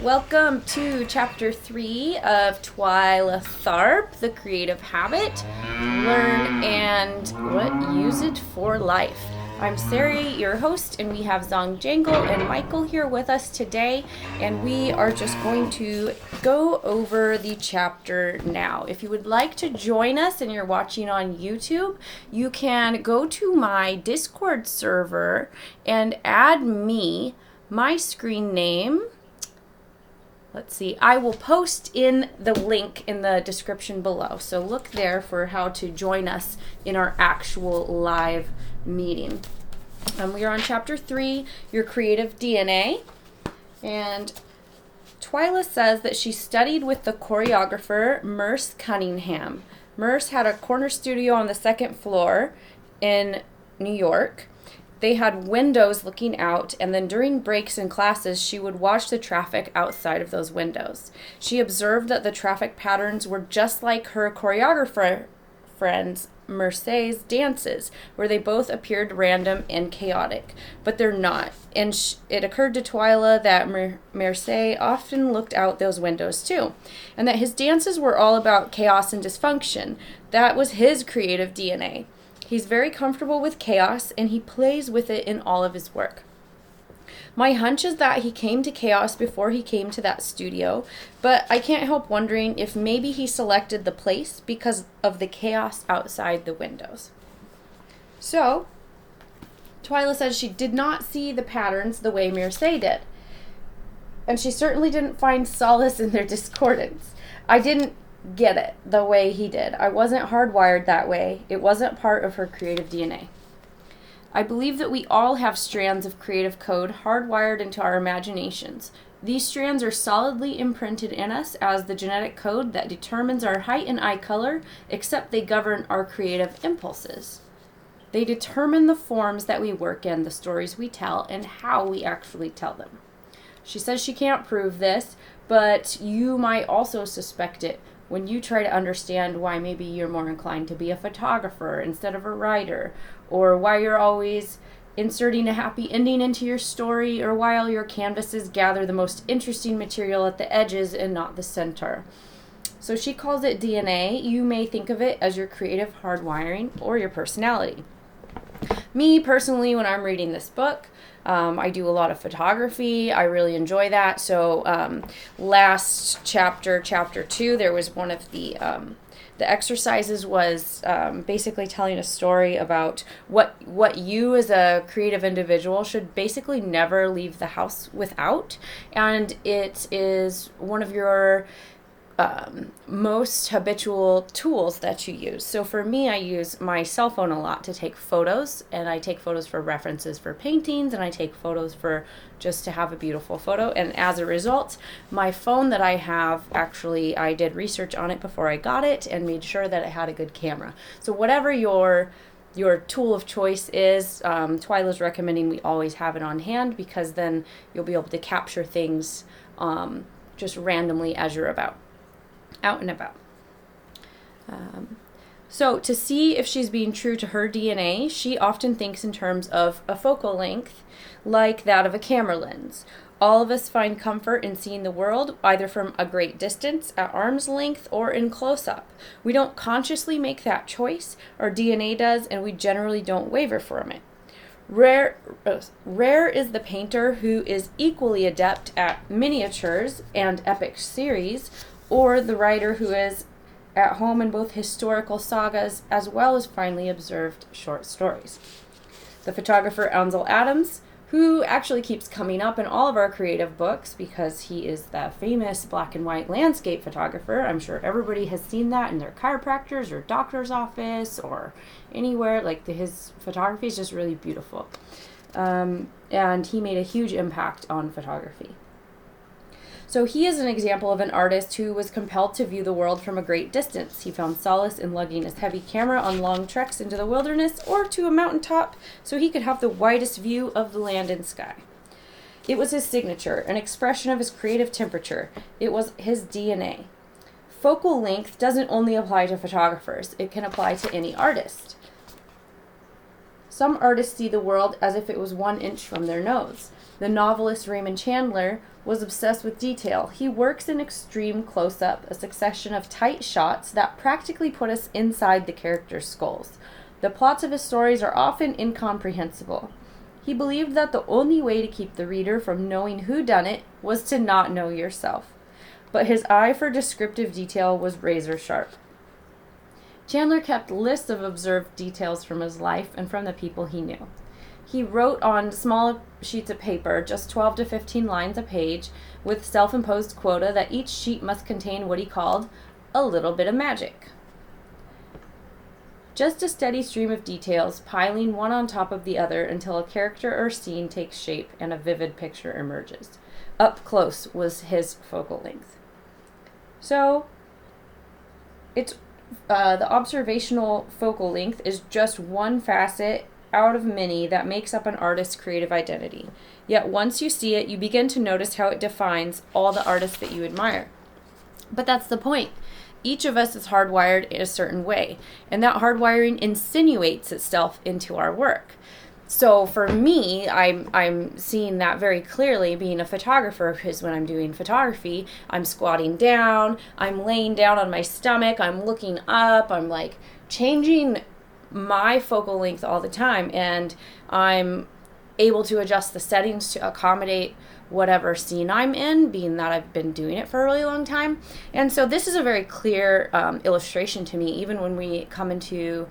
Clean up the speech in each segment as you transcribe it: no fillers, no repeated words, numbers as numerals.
Welcome to Chapter 3 of Twyla Tharp, The Creative Habit. Learn and use it for life. I'm Sari, your host, and we have Zong Jangle and Michael here with us today, and we are just going to go over the chapter now. If you would like to join us and you're watching on YouTube, you can go to my Discord server and add me, my screen name. Let's see, I will post in the link in the description below. So look there for how to join us in our actual live meeting. We are on Chapter 3, Your Creative DNA. And Twyla says that she studied with the choreographer Merce Cunningham. Merce had a corner studio on the second floor in New York. They had windows looking out, and then during breaks in classes, she would watch the traffic outside of those windows. She observed that the traffic patterns were just like her choreographer friends Merce's dances, where they both appeared random and chaotic, but they're not. And it occurred to Twyla that Merce often looked out those windows too, and that his dances were all about chaos and dysfunction. That was his creative DNA. He's very comfortable with chaos, and he plays with it in all of his work. My hunch is that he came to chaos before he came to that studio, but I can't help wondering if maybe he selected the place because of the chaos outside the windows. So, Twyla says she did not see the patterns the way Merce did, and she certainly didn't find solace in their discordance. I didn't get it the way he did. I wasn't hardwired that way. It wasn't part of her creative DNA. I believe that we all have strands of creative code hardwired into our imaginations. These strands are solidly imprinted in us as the genetic code that determines our height and eye color, except they govern our creative impulses. They determine the forms that we work in, the stories we tell, and how we actually tell them. She says she can't prove this, but you might also suspect it when you try to understand why maybe you're more inclined to be a photographer instead of a writer, or why you're always inserting a happy ending into your story, or why all your canvases gather the most interesting material at the edges and not the center. So she calls it DNA. You may think of it as your creative hardwiring or your personality. Me, personally, when I'm reading this book, I do a lot of photography. I really enjoy that. So last chapter 2, there was one of the exercises was basically telling a story about what you as a creative individual should basically never leave the house without. And it is one of your most habitual tools that you use. So for me, I use my cell phone a lot to take photos, and I take photos for references for paintings, and I take photos for just to have a beautiful photo. And as a result, my phone that I have, actually, I did research on it before I got it and made sure that it had a good camera. So whatever your tool of choice is, Twyla's recommending we always have it on hand, because then you'll be able to capture things just randomly as you're out and about. So to see if she's being true to her DNA, she often thinks in terms of a focal length like that of a camera lens. All of us find comfort in seeing the world either from a great distance, at arm's length, or in close-up. We don't consciously make that choice. Our DNA does, and we generally don't waver from it. Rare is the painter who is equally adept at miniatures and epic series, or the writer who is at home in both historical sagas as well as finely observed short stories. The photographer Ansel Adams, who actually keeps coming up in all of our creative books because he is the famous black and white landscape photographer. I'm sure everybody has seen that in their chiropractor's or doctor's office or anywhere. His photography is just really beautiful. And he made a huge impact on photography. So he is an example of an artist who was compelled to view the world from a great distance. He found solace in lugging his heavy camera on long treks into the wilderness or to a mountaintop so he could have the widest view of the land and sky. It was his signature, an expression of his creative temperature. It was his DNA. Focal length doesn't only apply to photographers. It can apply to any artist. Some artists see the world as if it was 1 inch from their nose. The novelist Raymond Chandler was obsessed with detail. He works in extreme close-up, a succession of tight shots that practically put us inside the characters' skulls. The plots of his stories are often incomprehensible. He believed that the only way to keep the reader from knowing who done it was to not know yourself. But his eye for descriptive detail was razor sharp. Chandler kept lists of observed details from his life and from the people he knew. He wrote on small sheets of paper, just 12 to 15 lines a page, with self-imposed quota that each sheet must contain what he called a little bit of magic. Just a steady stream of details, piling one on top of the other until a character or scene takes shape and a vivid picture emerges. Up close was his focal length. So, it's the observational focal length is just one facet out of many that makes up an artist's creative identity. Yet once you see it, you begin to notice how it defines all the artists that you admire. But that's the point. Each of us is hardwired in a certain way, and that hardwiring insinuates itself into our work. So for me, I'm seeing that very clearly being a photographer, because when I'm doing photography, I'm squatting down, I'm laying down on my stomach, I'm looking up, I'm like changing my focal length all the time, and I'm able to adjust the settings to accommodate whatever scene I'm in, being that I've been doing it for a really long time. And so this is a very clear illustration to me, even when we come into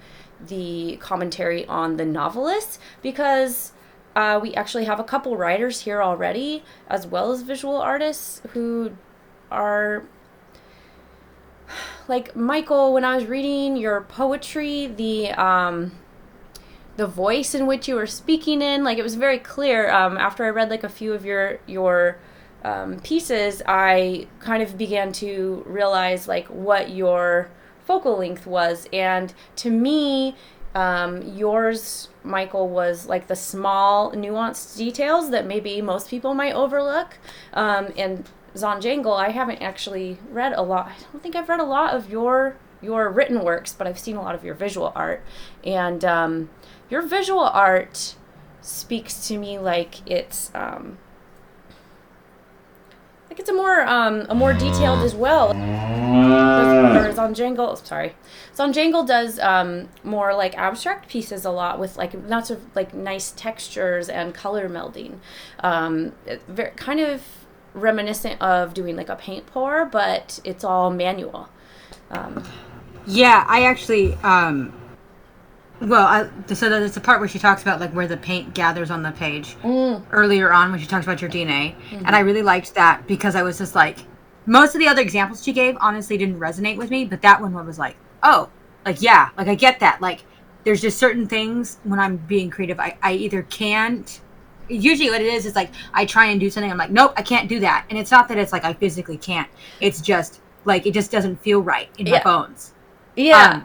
the commentary on the novelist, because we actually have a couple writers here already, as well as visual artists, who are like Michael. When I was reading your poetry, the voice in which you were speaking in, like, it was very clear. After I read like a few of your pieces, I kind of began to realize like what your focal length was. And to me, yours, Michael, was like the small nuanced details that maybe most people might overlook. And Zonjangle, I haven't actually read a lot. I don't think I've read a lot of your written works, but I've seen a lot of your visual art. And your visual art speaks to me like it's a more detailed as well. Or Zonjangle does more like abstract pieces a lot, with like lots of like nice textures and color melding. Very kind of reminiscent of doing like a paint pour, but it's all manual. Yeah, I actually so there's a part where she talks about like where the paint gathers on the page earlier on when she talks about your DNA. Mm-hmm. And I really liked that, because I was just like, most of the other examples she gave honestly didn't resonate with me, but that one was like, oh, like, yeah, like I get that. Like there's just certain things when I'm being creative, I either can't, usually what it is like I try and do something, I'm like, nope, I can't do that. And it's not that it's like I physically can't, it's just like it just doesn't feel right in my bones. Yeah.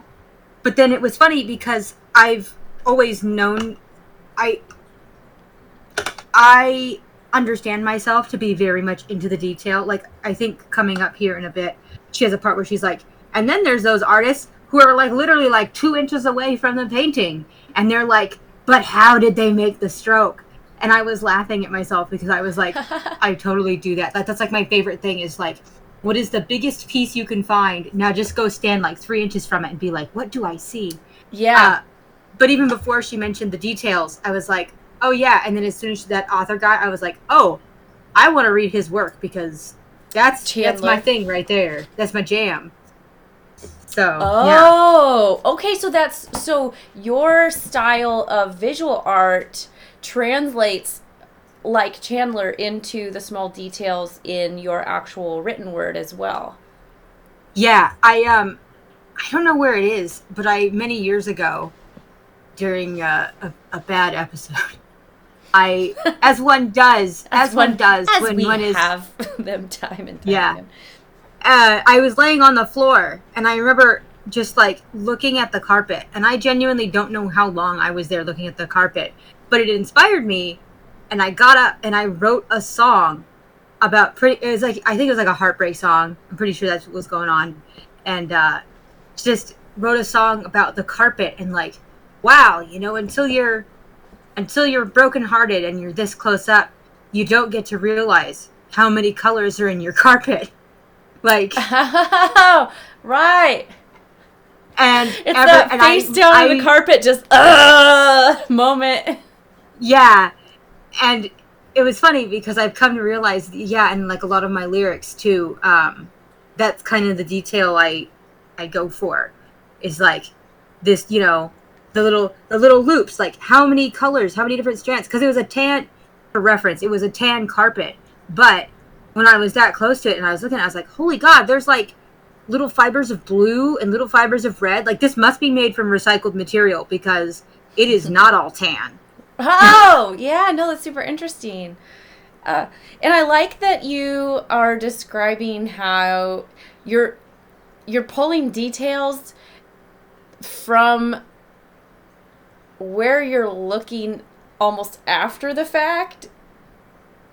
But then it was funny because I've always known I understand myself to be very much into the detail. Like, I think coming up here in a bit, she has a part where she's like, and then there's those artists who are like literally like 2 inches away from the painting, and they're like, but how did they make the stroke? And I was laughing at myself because I was like, I totally do that. That's like my favorite thing is like, what is the biggest piece you can find? Now just go stand like 3 inches from it and be like, what do I see? Yeah. But even before she mentioned the details, I was like, oh yeah. And then as soon as that author guy, I was like, oh, I want to read his work, because that's my thing right there. That's my jam. So, Okay. So your style of visual art translates like Chandler into the small details in your actual written word as well. Yeah, I don't know where it is, but many years ago, during a bad episode, as one does when one is have them time and time again. I was laying on the floor, and I remember just like looking at the carpet, and I genuinely don't know how long I was there looking at the carpet, but it inspired me. And I got up and I wrote a song about I think it was like a heartbreak song. I'm pretty sure that's what was going on. And just wrote a song about the carpet, and like, wow, until you're brokenhearted and you're this close up, you don't get to realize how many colors are in your carpet. Like, oh, right. And it's that face down on the carpet, just moment. Yeah, and it was funny because I've come to realize, and like a lot of my lyrics too, that's kind of the detail I go for, is like this, you know, the little loops, like how many colors, how many different strands, because it was a tan, for reference, it was a tan carpet, but when I was that close to it and I was looking, I was like, holy God, there's like little fibers of blue and little fibers of red. Like, this must be made from recycled material because it is not all tan. Oh, yeah, no, that's super interesting. And I like that you are describing how you're pulling details from where you're looking almost after the fact,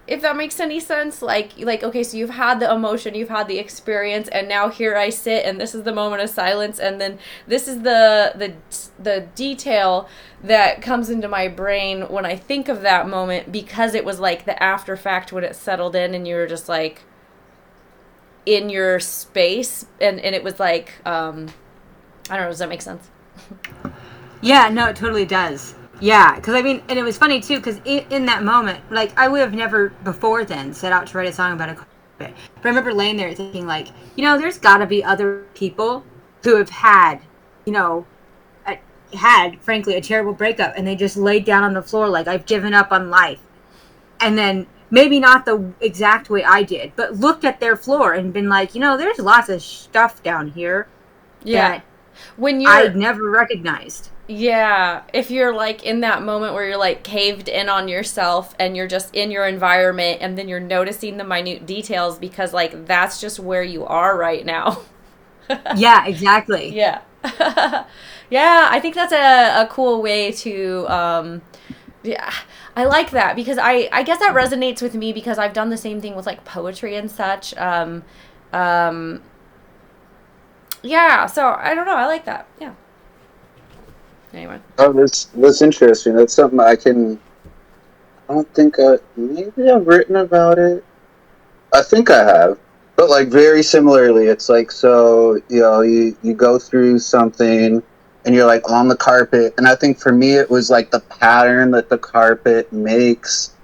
if that makes any sense. Like okay, so you've had the emotion, you've had the experience, and now here I sit, and this is the moment of silence, and then this is the detail that comes into my brain when I think of that moment, because it was like the after fact when it settled in and you were just like in your space, and it was like I don't know, does that make sense? Yeah, no, it totally does. Yeah, because I mean, and it was funny too, because in that moment, like, I would have never before then set out to write a song about a carpet. But I remember laying there thinking, like, you know, there's got to be other people who have had, you know, frankly, a terrible breakup, and they just laid down on the floor like, I've given up on life. And then maybe not the exact way I did, but looked at their floor and been like, you know, there's lots of stuff down here that when I'd never recognized. Yeah, if you're like in that moment where you're like caved in on yourself and you're just in your environment, and then you're noticing the minute details because like that's just where you are right now. Yeah, exactly. Yeah. Yeah, I think that's a cool way to yeah, I like that, because I guess that resonates with me because I've done the same thing with like poetry and such. Yeah, so I don't know, I like that. Yeah. Anyway. Oh, that's interesting. That's something I don't think maybe I've written about it. I think I have. But like very similarly, it's like, so, you know, you go through something and you're like on the carpet, and I think for me it was like the pattern that the carpet makes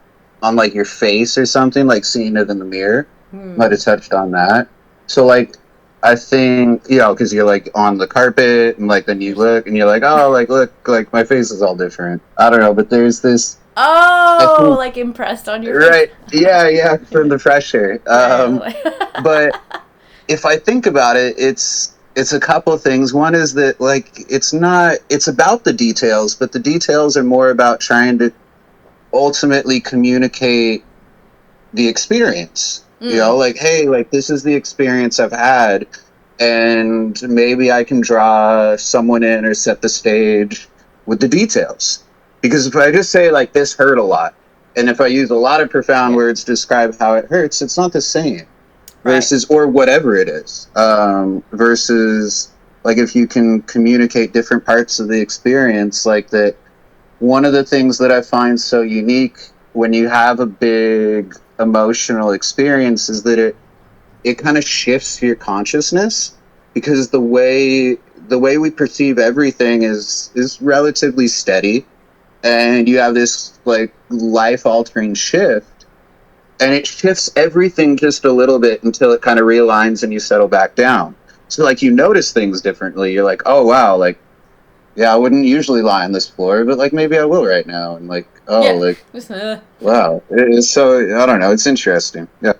on like your face or something, like seeing it in the mirror. Might have touched on that. So like, I think, you know, because you're like on the carpet and like then you look and you're like, oh, like look, like my face is all different. I don't know, but there's this. Oh, like impressed on your face. Right? Yeah, from the pressure. But if I think about it, it's a couple of things. One is that like it's about the details, but the details are more about trying to ultimately communicate the experience. You know, like, hey, like this is the experience I've had, and maybe I can draw someone in or set the stage with the details. Because if I just say like this hurt a lot, and if I use a lot of profound words to describe how it hurts, it's not the same. Versus, or whatever it is, versus like if you can communicate different parts of the experience, like that. One of the things that I find so unique when you have a big emotional experience is that it kind of shifts your consciousness, because the way we perceive everything is relatively steady, and you have this like life altering shift, and it shifts everything just a little bit until it kind of realigns and you settle back down. So like you notice things differently. You're like, oh wow, like, yeah, I wouldn't usually lie on this floor, but like maybe I will right now. And like, oh, yeah. Like, wow. It's so, I don't know. It's interesting. Yeah.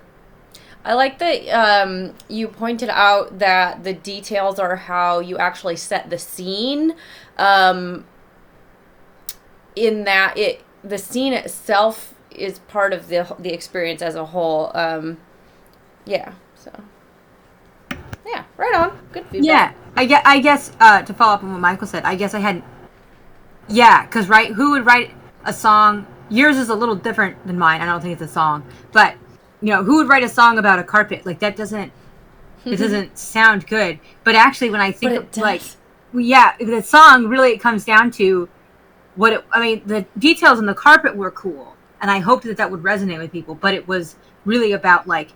I like that you pointed out that the details are how you actually set the scene. In that the scene itself is part of the experience as a whole. Yeah. So. Yeah. Right on. Good feedback. Yeah. I guess to follow up on what Michael said, I guess I hadn't. Yeah, because who would write a song? Yours is a little different than mine. I don't think it's a song, but you know, who would write a song about a carpet? Like that doesn't. It doesn't sound good. But actually, when I think of like, yeah, the song really it comes down to what I mean. The details on the carpet were cool, And I hoped that would resonate with people, but it was really about like,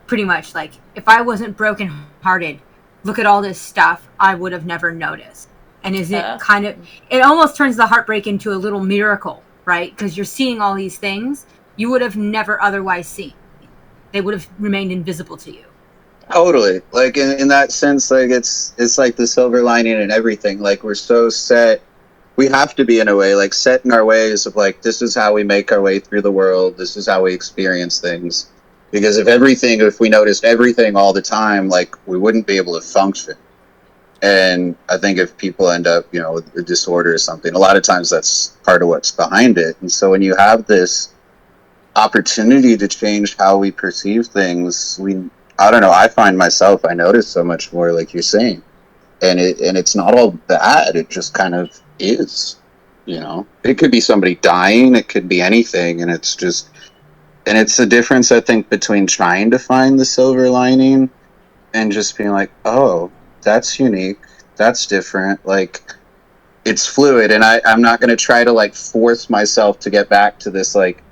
pretty much like, if I wasn't brokenhearted, look at all this stuff I would have never noticed. And is it it almost turns the heartbreak into a little miracle, right? Because you're seeing all these things you would have never otherwise seen. They would have remained invisible to you. Totally. Like in that sense, like it's like the silver lining in everything. Like we're so set. We have to be, in a way, like set in our ways of like, this is how we make our way through the world. This is how we experience things. Because if we noticed everything all the time, like we wouldn't be able to function. And I think if people end up, with a disorder or something, a lot of times that's part of what's behind it. And so when you have this opportunity to change how we perceive things, I don't know, I find myself, I notice so much more, like you're saying. And it's not all bad, it just kind of is, It could be somebody dying, it could be anything, and it's the difference, I think, between trying to find the silver lining and just being like, oh, that's unique, that's different, like, it's fluid, and I'm not going to try to, like, force myself to get back to this, like,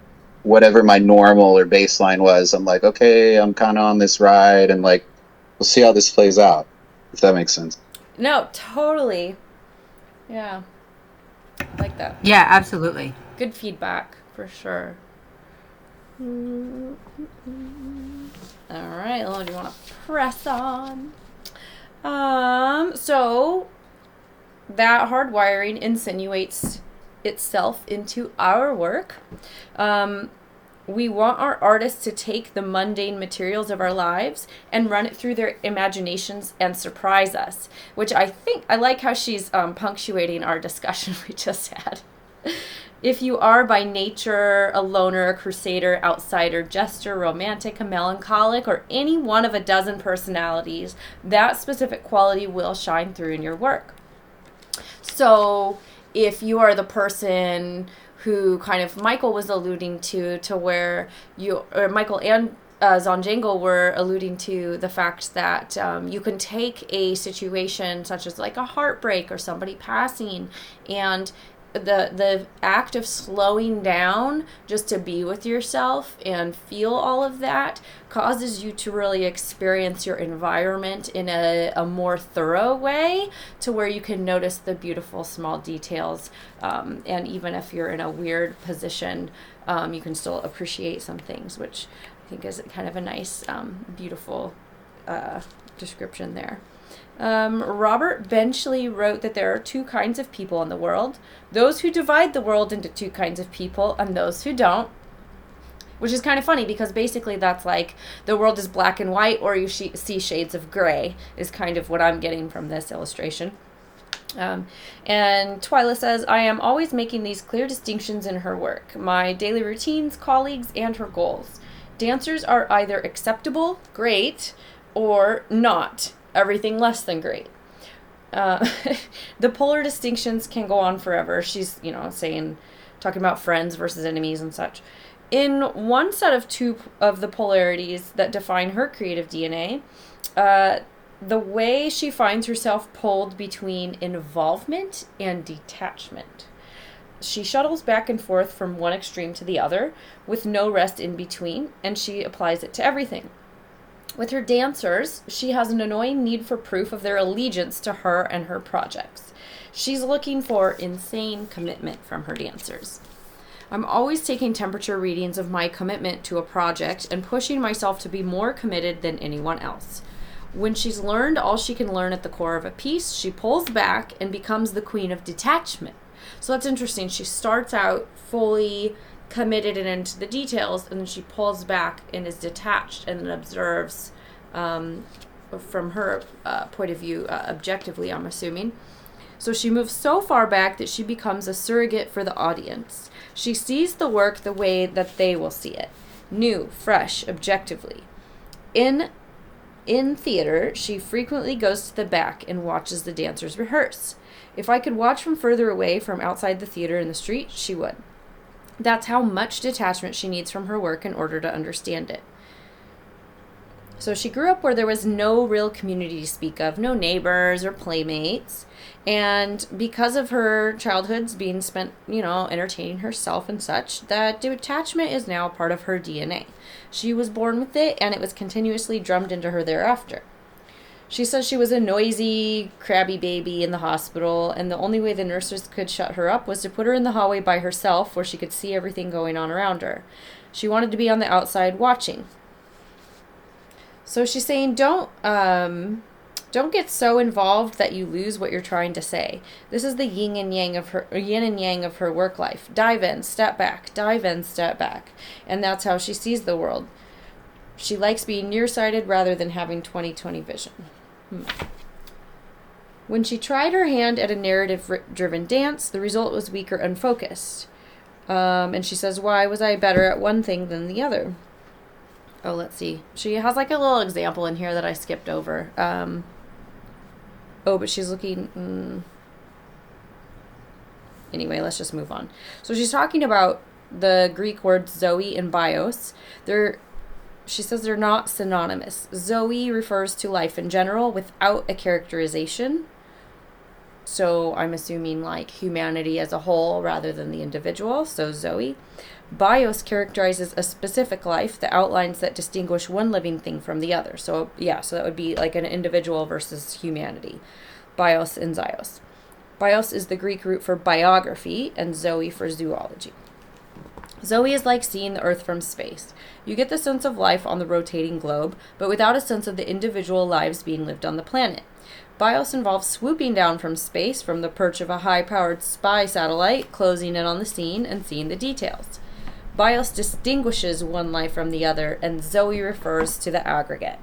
whatever my normal or baseline was. I'm like, okay, I'm kind of on this ride, and, like, we'll see how this plays out, if that makes sense. No, totally. Yeah. I like that. Yeah, absolutely. Good feedback, for sure. All right, Lona, do you want to press on? So that hardwiring insinuates itself into our work. We want our artists to take the mundane materials of our lives and run it through their imaginations and surprise us, which I like how she's punctuating our discussion we just had. If you are by nature a loner, a crusader, outsider, jester, romantic, a melancholic, or any one of a dozen personalities, that specific quality will shine through in your work. So if you are the person who kind of Michael was alluding to where Michael and Zonjangle were alluding to the fact that you can take a situation such as like a heartbreak or somebody passing, and the act of slowing down just to be with yourself and feel all of that causes you to really experience your environment in a more thorough way, to where you can notice the beautiful small details, and even if you're in a weird position, you can still appreciate some things, which I think is kind of a nice, beautiful description there. Robert Benchley wrote that there are two kinds of people in the world: those who divide the world into two kinds of people and those who don't. Which is kind of funny, because basically that's like the world is black and white, or you see shades of gray, is kind of what I'm getting from this illustration. And Twyla says, I am always making these clear distinctions in her work: my daily routines, colleagues, and her goals. Dancers are either acceptable, great, or not, everything less than great. The polar distinctions can go on forever. She's, talking about friends versus enemies and such. In one set of two of the polarities that define her creative DNA, the way she finds herself pulled between involvement and detachment. She shuttles back and forth from one extreme to the other with no rest in between, and she applies it to everything. With her dancers, she has an annoying need for proof of their allegiance to her and her projects. She's looking for insane commitment from her dancers. I'm always taking temperature readings of my commitment to a project and pushing myself to be more committed than anyone else. When she's learned all she can learn at the core of a piece, she pulls back and becomes the queen of detachment. So that's interesting. She starts out fully committed and into the details, and then she pulls back and is detached and observes from her point of view, objectively, I'm assuming. So she moves so far back that she becomes a surrogate for the audience. She sees the work the way that they will see it: new, fresh, objectively. In theater, she frequently goes to the back and watches the dancers rehearse. If I could watch from further away, from outside the theater in the street, she would. That's how much detachment she needs from her work in order to understand it. So she grew up where there was no real community to speak of, no neighbors or playmates. And because of her childhoods being spent, entertaining herself and such, that detachment is now part of her DNA. She was born with it, and it was continuously drummed into her thereafter. She says she was a noisy, crabby baby in the hospital, and the only way the nurses could shut her up was to put her in the hallway by herself where she could see everything going on around her. She wanted to be on the outside watching. So she's saying, don't get so involved that you lose what you're trying to say. This is the yin and yang of her work life. Dive in, step back. Dive in, step back. And that's how she sees the world. She likes being nearsighted rather than having 20/20 vision. When she tried her hand at a narrative-driven dance, the result was weak or unfocused. And she says, why was I better at one thing than the other? Oh, let's see. She has like a little example in here that I skipped over. But she's looking... Anyway, let's just move on. So she's talking about the Greek words Zoe and bios. She says they're not synonymous. Zoe refers to life in general without a characterization. So I'm assuming like humanity as a whole rather than the individual. So Zoe. Bios characterizes a specific life, the outlines that distinguish one living thing from the other. So that would be like an individual versus humanity. Bios and Zios. Bios is the Greek root for biography and Zoe for zoology. Zoe is like seeing the Earth from space. You get the sense of life on the rotating globe, but without a sense of the individual lives being lived on the planet. Bios involves swooping down from space from the perch of a high-powered spy satellite, closing in on the scene and seeing the details. Bios distinguishes one life from the other, and Zoe refers to the aggregate.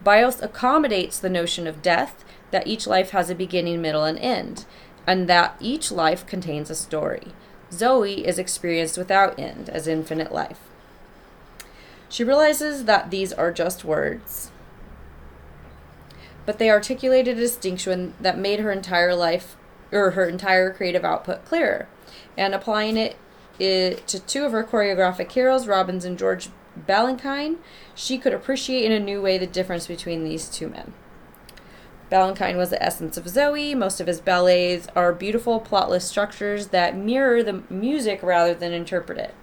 Bios accommodates the notion of death, that each life has a beginning, middle, and end, and that each life contains a story. Zoe is experienced without end, as infinite life. She realizes that these are just words, but they articulated a distinction that made her entire life, or her entire creative output, clearer. And applying it to two of her choreographic heroes, Robbins and George Balanchine, she could appreciate in a new way the difference between these two men. Balanchine was the essence of Zoe. Most of his ballets are beautiful, plotless structures that mirror the music rather than interpret it.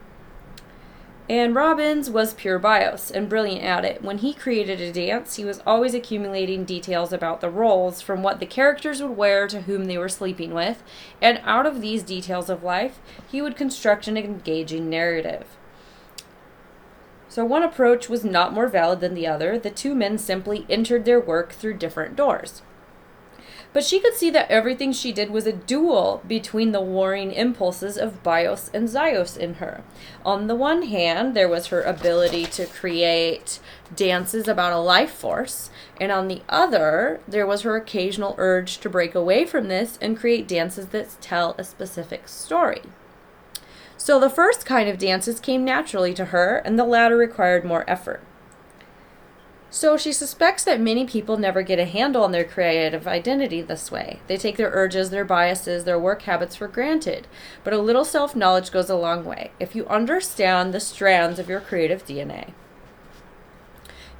And Robbins was pure bios and brilliant at it. When he created a dance, he was always accumulating details about the roles, from what the characters would wear to whom they were sleeping with, and out of these details of life, he would construct an engaging narrative. So one approach was not more valid than the other. The two men simply entered their work through different doors. But she could see that everything she did was a duel between the warring impulses of bios and zios in her. On the one hand, there was her ability to create dances about a life force, and on the other, there was her occasional urge to break away from this and create dances that tell a specific story. So the first kind of dances came naturally to her, and the latter required more effort. So she suspects that many people never get a handle on their creative identity this way. They take their urges, their biases, their work habits for granted. But a little self-knowledge goes a long way. If you understand the strands of your creative DNA,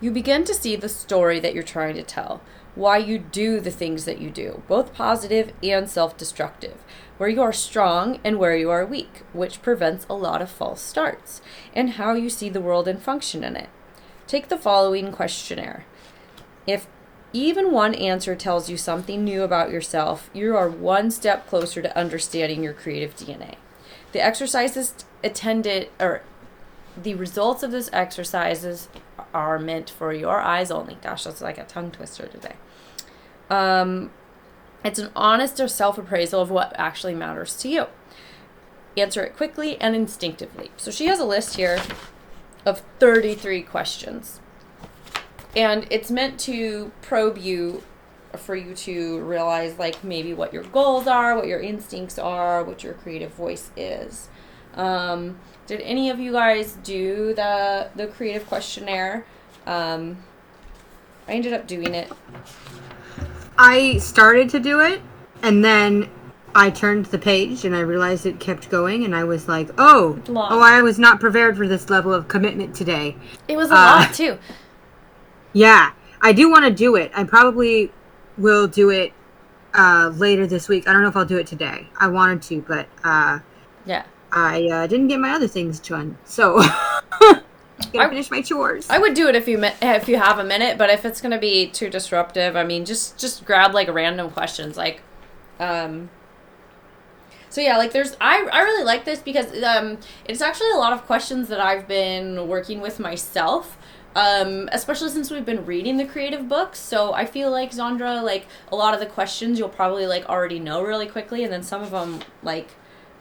you begin to see the story that you're trying to tell, why you do the things that you do, both positive and self-destructive, where you are strong and where you are weak, which prevents a lot of false starts, and how you see the world and function in it. Take the following questionnaire. If even one answer tells you something new about yourself, you are one step closer to understanding your creative DNA. The results of this exercises are meant for your eyes only. Gosh, that's like a tongue twister today. It's an honest self-appraisal of what actually matters to you. Answer it quickly and instinctively. So she has a list here of 33 questions. And it's meant to probe you, for you to realize like maybe what your goals are, what your instincts are, what your creative voice is. Did any of you guys do the creative questionnaire? I ended up doing it. I started to do it, and then I turned the page, and I realized it kept going, and I was like, I was not prepared for this level of commitment today. It was a lot, too. Yeah, I do want to do it. I probably will do it later this week. I don't know if I'll do it today. I wanted to, but Yeah. I didn't get my other things done, so gotta finish my chores. I would do it if you have a minute, but if it's gonna be too disruptive, I mean, just grab like random questions, like, So yeah, like I really like this because it's actually a lot of questions that I've been working with myself. Especially since we've been reading the creative books, so I feel like Zandra, like a lot of the questions you'll probably like already know really quickly, and then some of them like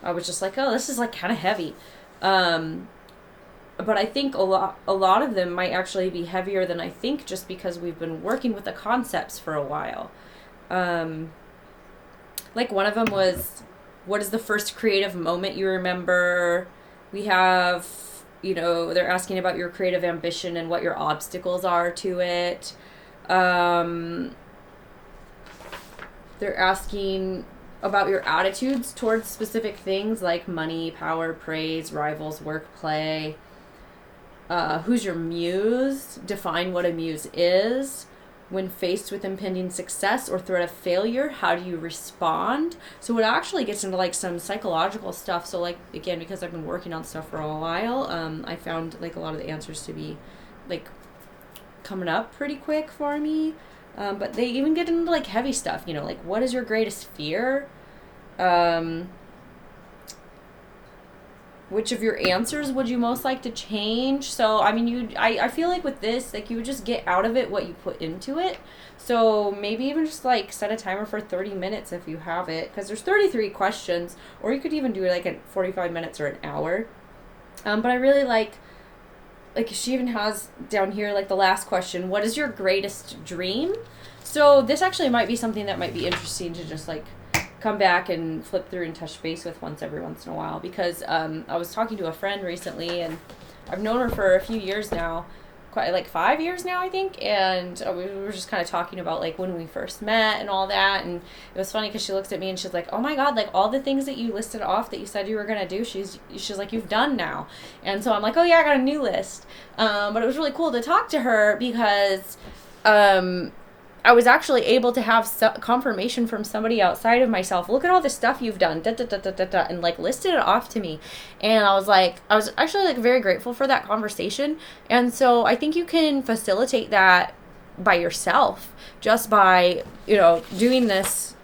I was just like, oh, this is like kind of heavy. But I think a lot of them might actually be heavier than I think, just because we've been working with the concepts for a while. Like one of them was, what is the first creative moment you remember? We have, they're asking about your creative ambition and what your obstacles are to it. They're asking about your attitudes towards specific things like money, power, praise, rivals, work, play. Who's your muse? Define what a muse is. When faced with impending success or threat of failure, how do you respond? So it actually gets into like some psychological stuff. So like, again, because I've been working on stuff for a while, I found like a lot of the answers to be like coming up pretty quick for me. But they even get into like heavy stuff, like what is your greatest fear? Which of your answers would you most like to change? So, I mean, I feel like with this, like, you would just get out of it what you put into it. So, maybe even just, like, set a timer for 30 minutes if you have it. Because there's 33 questions. Or you could even do it, like, in 45 minutes or an hour. But I really like, she even has down here, like, the last question. What is your greatest dream? So, this actually might be something that might be interesting to just, like, come back and flip through and touch base with every once in a while, because I was talking to a friend recently, and I've known her for a few years now, quite like 5 years now, I think, and we were just kind of talking about like when we first met and all that, and it was funny because she looks at me and she's like, oh my god, like all the things that you listed off that you said you were gonna do, she's like, you've done now. And so I'm like, oh yeah, I got a new list. But it was really cool to talk to her because I was actually able to have confirmation from somebody outside of myself. Look at all the stuff you've done, and like listed it off to me. And I was actually like very grateful for that conversation. And so I think you can facilitate that by yourself, just by, doing this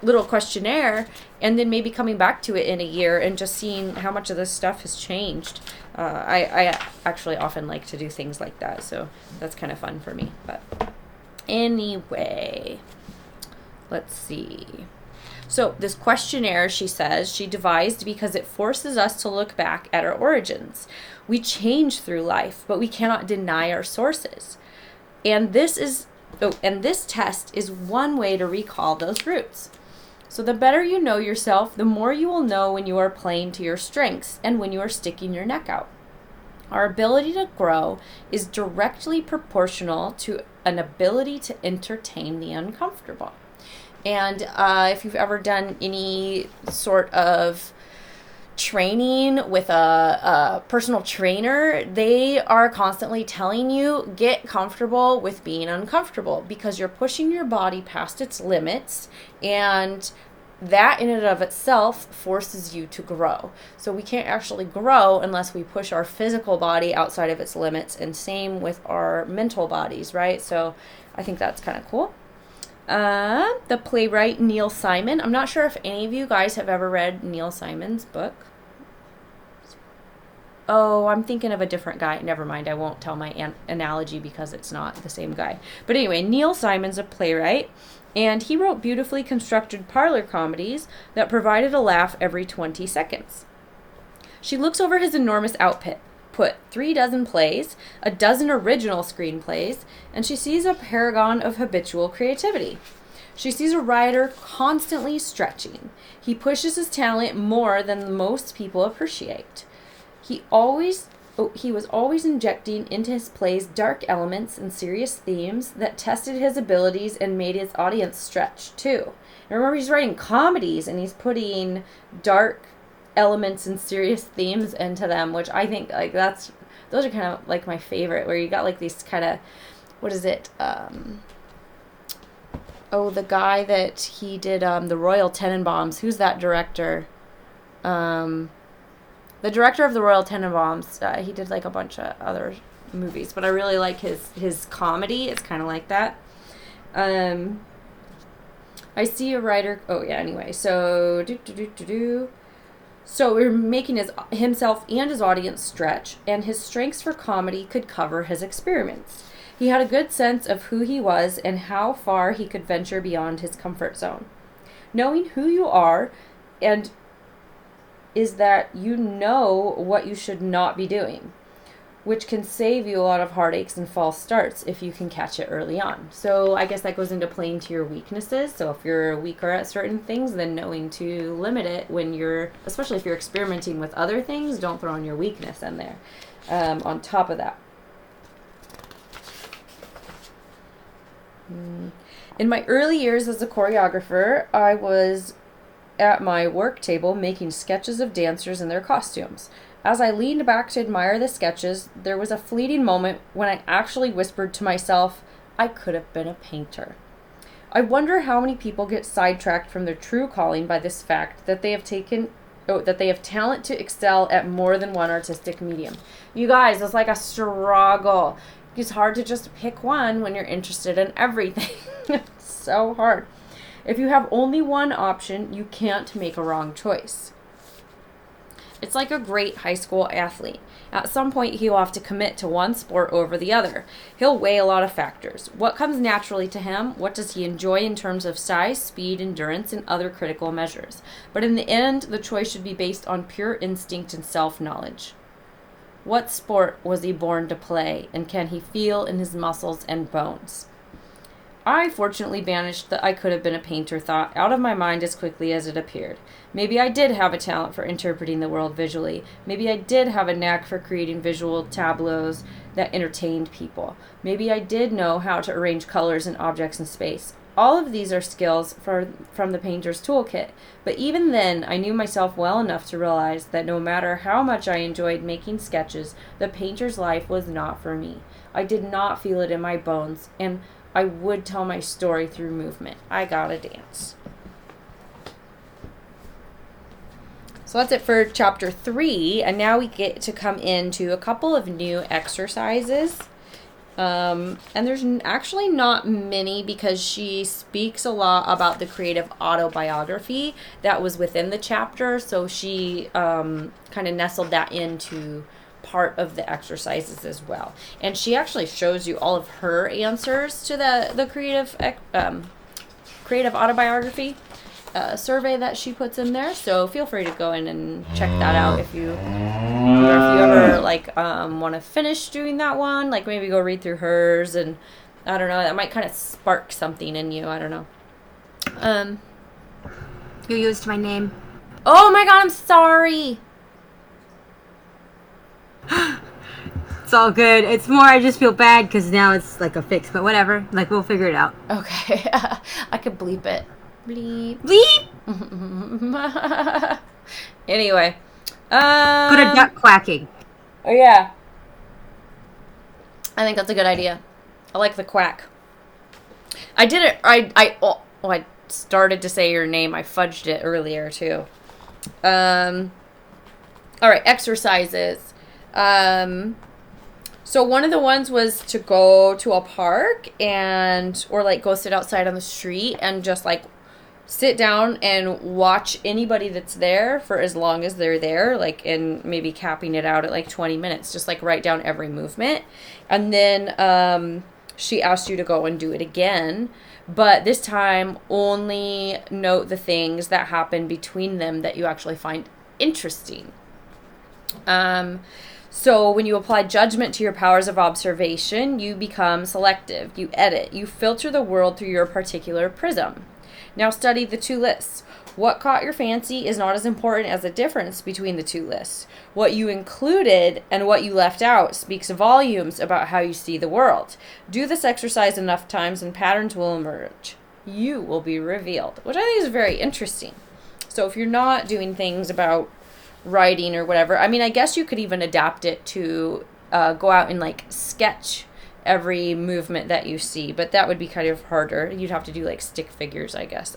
little questionnaire, and then maybe coming back to it in a year and just seeing how much of this stuff has changed. I actually often like to do things like that, so that's kind of fun for me. But anyway, let's see. So this questionnaire, she says, she devised because it forces us to look back at our origins. We change through life, but we cannot deny our sources. And this test is one way to recall those roots. So the better you know yourself, the more you will know when you are playing to your strengths and when you are sticking your neck out. Our ability to grow is directly proportional to an ability to entertain the uncomfortable. And if you've ever done any sort of training with a personal trainer, they are constantly telling you, get comfortable with being uncomfortable, because you're pushing your body past its limits, and that in and of itself forces you to grow. So we can't actually grow unless we push our physical body outside of its limits, and same with our mental bodies, right? So I think that's kind of cool. The playwright Neil Simon. I'm not sure if any of you guys have ever read Neil Simon's book. Oh, I'm thinking of a different guy. Never mind. I won't tell my analogy because it's not the same guy. But anyway, Neil Simon's a playwright, and he wrote beautifully constructed parlor comedies that provided a laugh every 20 seconds. She looks over his enormous output, 36 plays, a dozen original screenplays, and she sees a paragon of habitual creativity. She sees a writer constantly stretching. He pushes his talent more than most people appreciate. He was always injecting into his plays dark elements and serious themes that tested his abilities and made his audience stretch, too. And remember, he's writing comedies, and he's putting dark elements and serious themes into them, which I think, like, that's those are kind of like my favorite, where you got like these kind of, what is it? The guy that he did the Royal Tenenbaums. Who's that director? The director of the Royal Tenenbaums. He did like a bunch of other movies, but I really like his comedy. It's kind of like that. I see a writer. Oh yeah. Anyway, so So we're making himself and his audience stretch, and his strengths for comedy could cover his experiments. He had a good sense of who he was and how far he could venture beyond his comfort zone. Knowing who you are and is that you know what you should not be doing, which can save you a lot of heartaches and false starts if you can catch it early on. So I guess that goes into playing to your weaknesses. So if you're weaker at certain things, then knowing to limit it when especially if you're experimenting with other things, don't throw in your weakness in there. On top of that. In my early years as a choreographer, I was at my work table making sketches of dancers in their costumes. As I leaned back to admire the sketches, there was a fleeting moment when I actually whispered to myself, I could have been a painter. I wonder how many people get sidetracked from their true calling by this fact that they have talent to excel at more than one artistic medium. You guys, it's like a struggle. It's hard to just pick one when you're interested in everything. It's so hard. If you have only one option, you can't make a wrong choice. It's like a great high school athlete. At some point, he'll have to commit to one sport over the other. He'll weigh a lot of factors. What comes naturally to him? What does he enjoy in terms of size, speed, endurance, and other critical measures? But in the end, the choice should be based on pure instinct and self-knowledge. What sport was he born to play, and can he feel in his muscles and bones? I fortunately banished the I could have been a painter thought out of my mind as quickly as it appeared. Maybe I did have a talent for interpreting the world visually. Maybe I did have a knack for creating visual tableaus that entertained people. Maybe I did know how to arrange colors and objects in space. All of these are skills from the painter's toolkit, but even then I knew myself well enough to realize that no matter how much I enjoyed making sketches, the painter's life was not for me. I did not feel it in my bones, and I would tell my story through movement. I gotta dance. So that's it for chapter 3, and now we get to come into a couple of new exercises. And there's actually not many because she speaks a lot about the creative autobiography that was within the chapter. So she kind of nestled that into part of the exercises as well. And she actually shows you all of her answers to the creative autobiography survey that she puts in there. So feel free to go in and check that out if you ever want to finish doing that one, like maybe go read through hers, and I don't know, that might kind of spark something in you. I don't know. You used my name. Oh my god, I'm sorry. It's all good. It's more I just feel bad because now it's like a fix, but whatever. Like, we'll figure it out. Okay. I could bleep it. Bleep. Bleep! Anyway. Put a duck quacking. Oh, yeah. I think that's a good idea. I like the quack. I did it. I started to say your name. I fudged it earlier, too. All right. Exercises. So one of the ones was to go to a park or like go sit outside on the street and just like sit down and watch anybody that's there for as long as they're there, like, and maybe capping it out at like 20 minutes, just like write down every movement. And then she asked you to go and do it again, but this time only note the things that happen between them that you actually find interesting. So when you apply judgment to your powers of observation, you become selective, you edit, you filter the world through your particular prism. Now study the two lists. What caught your fancy is not as important as the difference between the two lists. What you included and what you left out speaks volumes about how you see the world. Do this exercise enough times and patterns will emerge. You will be revealed, which I think is very interesting. So if you're not doing things about writing or whatever, I mean, I guess you could even adapt it to go out and like sketch every movement that you see, but that would be kind of harder. You'd have to do like stick figures, I guess.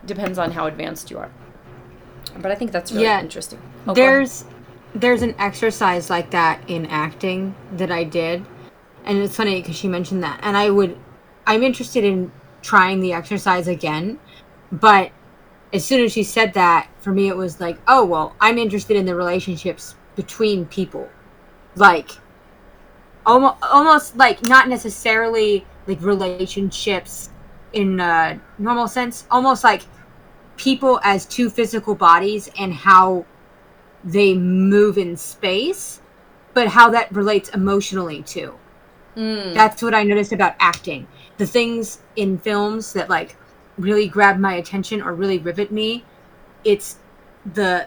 Depends on how advanced you are. But I think that's really interesting. Oh, there's an exercise like that in acting that I did, and it's funny because she mentioned that, and I'm interested in trying the exercise again, but as soon as she said that, for me it was like, oh well, I'm interested in the relationships between people, like almost like not necessarily like relationships in a normal sense, almost like people as two physical bodies and how they move in space, but how that relates emotionally too. That's what I noticed about acting. The things in films that like really grab my attention or really rivet me, it's the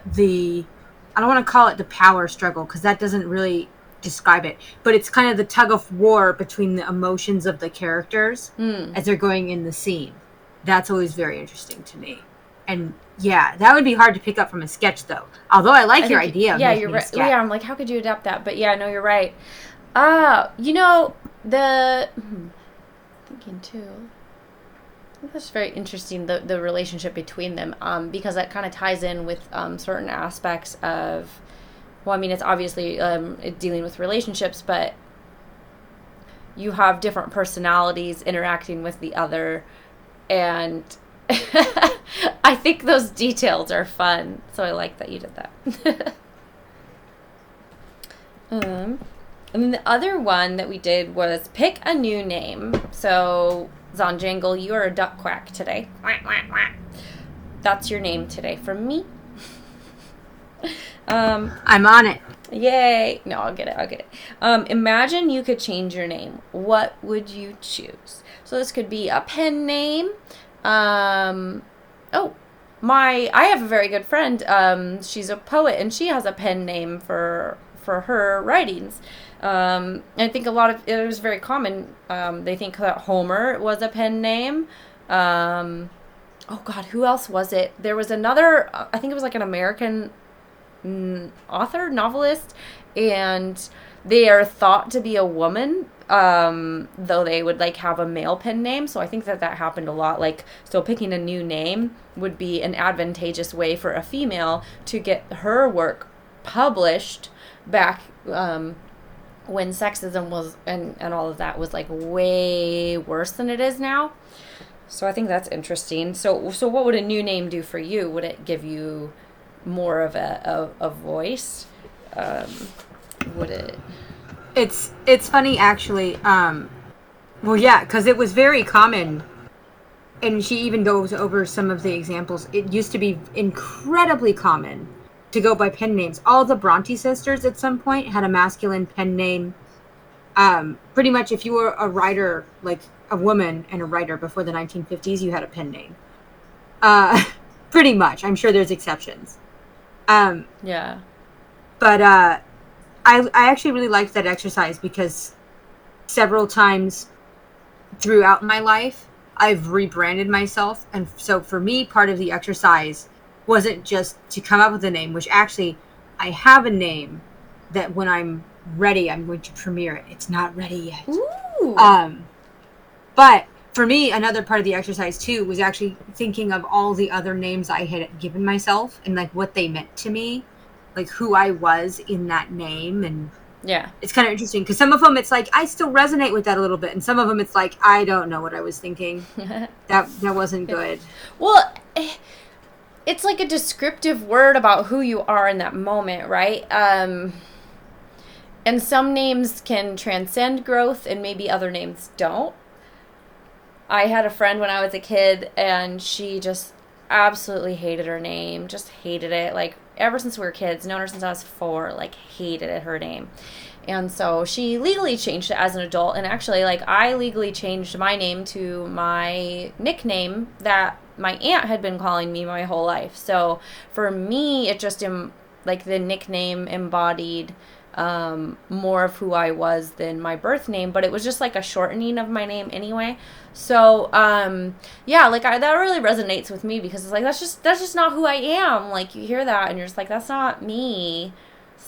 I don't want to call it the power struggle because that doesn't really describe it, but it's kind of the tug of war between the emotions of the characters as they're going in the scene. That's always very interesting to me. And yeah, that would be hard to pick up from a sketch though. Although I like your idea of you're right. Yeah, I'm like, how could you adapt that? But yeah, no, you're right. You know, thinking too. I think that's very interesting, the relationship between them, because that kind of ties in with certain aspects of, well, I mean, it's obviously dealing with relationships, but you have different personalities interacting with the other, and I think those details are fun, so I like that you did that. And then the other one that we did was pick a new name. So, Zonjangle, you are a duck quack today. That's your name today from me. I'm on it. Yay. No, I'll get it. Imagine you could change your name. What would you choose? So this could be a pen name. I have a very good friend. She's a poet, and she has a pen name for her writings. I think it was very common. They think that Homer was a pen name. Oh God, who else was it? There was another, I think it was like an American author, novelist, and they are thought to be a woman, though they would like have a male pen name. So I think that happened a lot. Like, so picking a new name would be an advantageous way for a female to get her work published back when sexism was and all of that was like way worse than it is now. So I think that's interesting. So what would a new name do for you? Would it give you more of a voice? Would it? It's funny actually. Well, yeah, because it was very common, and she even goes over some of the examples. It used to be incredibly common to go by pen names. All the Bronte sisters at some point had a masculine pen name. Pretty much if you were a writer, like a woman and a writer before the 1950s, you had a pen name. Pretty much. I'm sure there's exceptions. Yeah. But I actually really liked that exercise because several times throughout my life, I've rebranded myself. And so for me, part of the exercise wasn't just to come up with a name, which actually I have a name that when I'm ready, I'm going to premiere it. It's not ready yet. Ooh. But for me, another part of the exercise too was actually thinking of all the other names I had given myself and like what they meant to me, like who I was in that name. And yeah, it's kind of interesting because some of them it's like I still resonate with that a little bit, and some of them it's like I don't know what I was thinking. that wasn't good. Well, it's like a descriptive word about who you are in that moment, right? And some names can transcend growth and maybe other names don't. I had a friend when I was a kid and she just absolutely hated her name, just hated it. Like ever since we were kids, known her since I was 4, like hated it, her name. And so she legally changed it as an adult. And actually, like I legally changed my name to my nickname that my aunt had been calling me my whole life. So for me, it just like the nickname embodied more of who I was than my birth name, but it was just like a shortening of my name anyway. So yeah, like that really resonates with me because it's like that's just not who I am. Like you hear that and you're just like, that's not me.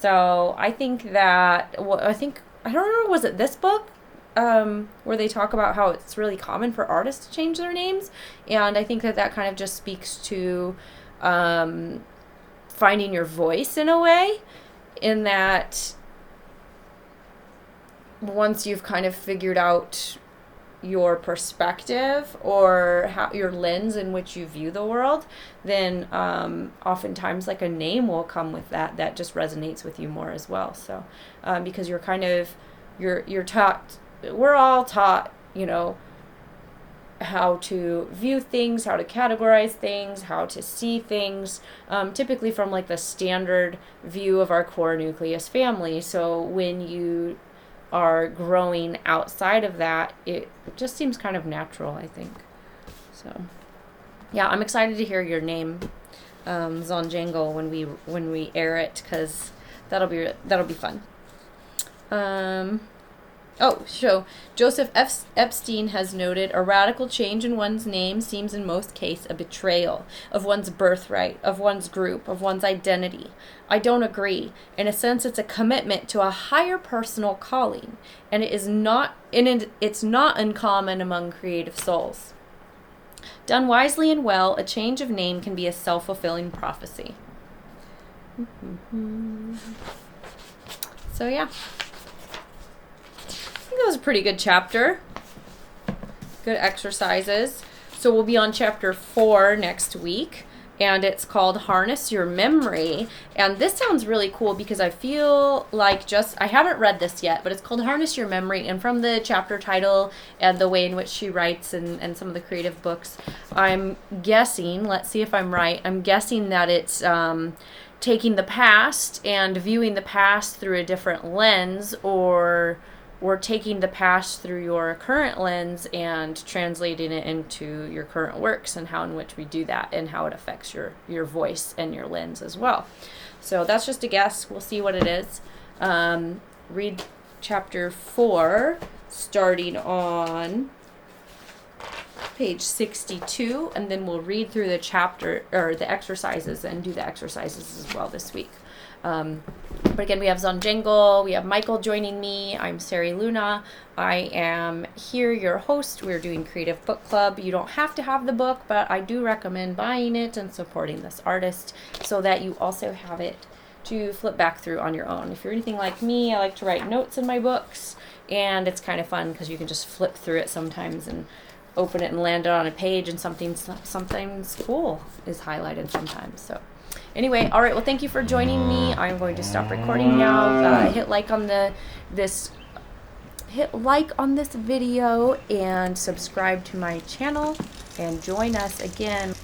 So I think that, I don't remember, was it this book? Where they talk about how it's really common for artists to change their names. And I think that kind of just speaks to finding your voice in a way, in that once you've kind of figured out your perspective or how your lens in which you view the world, then oftentimes like a name will come with that just resonates with you more as well. So because you're kind of you're taught, we're all taught, you know, how to view things, how to categorize things, how to see things, typically from like the standard view of our core nucleus family. So when you are growing outside of that, it just seems kind of natural, I think. So yeah, I'm excited to hear your name, Zonjangle, when we air it, because that'll be fun. So Joseph Epstein has noted, a radical change in one's name seems in most cases a betrayal of one's birthright, of one's group, of one's identity. I don't agree. In a sense, it's a commitment to a higher personal calling, and it's not uncommon among creative souls. Done wisely and well, a change of name can be a self-fulfilling prophecy. So yeah. I think that was a pretty good chapter. Good exercises. So we'll be on chapter 4 next week, and it's called Harness Your Memory. And this sounds really cool because I feel like I haven't read this yet, but it's called Harness Your Memory. And from the chapter title and the way in which she writes and some of the creative books, I'm guessing, let's see if I'm right, I'm guessing that it's taking the past and viewing the past through a different lens, or taking the past through your current lens and translating it into your current works, and how in which we do that and how it affects your voice and your lens as well. So that's just a guess. We'll see what it is. Read chapter 4 starting on page 62, and then we'll read through the chapter or the exercises and do the exercises as well this week. But again, we have Zonjangle, we have Michael joining me. I'm Sari Luna. I am here, your host. We're doing Creative Book Club. You don't have to have the book, but I do recommend buying it and supporting this artist so that you also have it to flip back through on your own. If you're anything like me, I like to write notes in my books, and it's kind of fun because you can just flip through it sometimes and open it and land it on a page, and something cool is highlighted sometimes. So anyway, all right, well, thank you for joining me. I'm going to stop recording now. Hit like on this video and subscribe to my channel, and join us again.